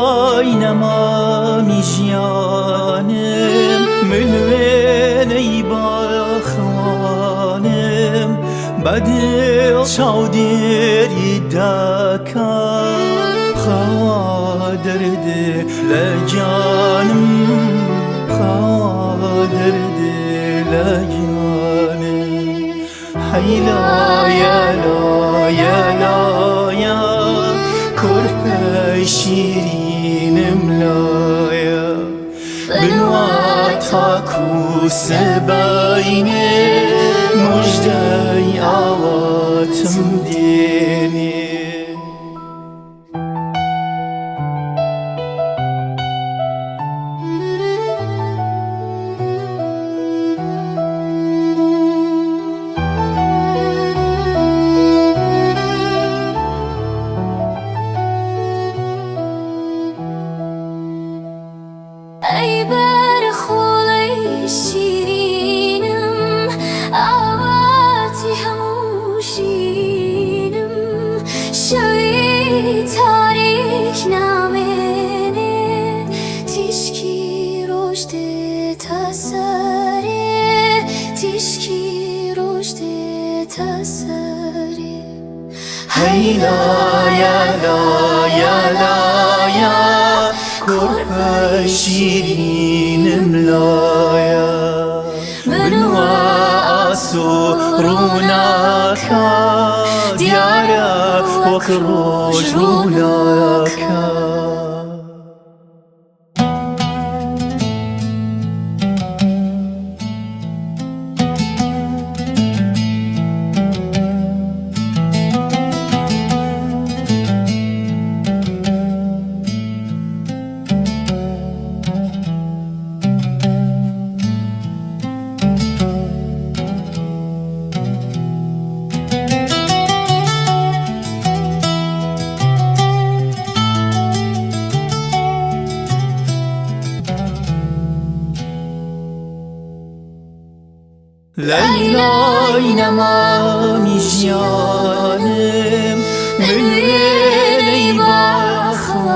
لیلای نمامی جیانم ملوینی باخوانم بدل چاودری دکا خادرد لجانم خادرد لجانم هیلا یلا یلا یا کرپ شیرینم لایا بنواتا کوس باینه مجدی آواتم دینه ای بر خوله شیرینم آواتی هموشینم شوی تاریک نامنه تشکی رشد تسری تشکی رشد تسری هیلا یلا یلا یا کرپ شیرینم لایا بنوا آسو روناکا دیارا وکروش روناکا لیلای نمامی جیانم ملوینی باخوانم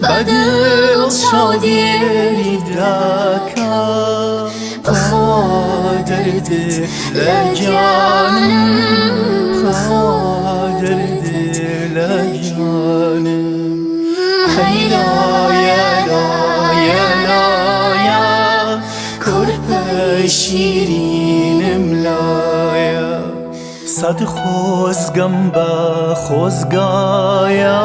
بدل شادی دکا خادرد لجانم خادرد لجانم هیلا یلا یلا یا کرپ شیرینم لایا صد خوزگم با خوزگایا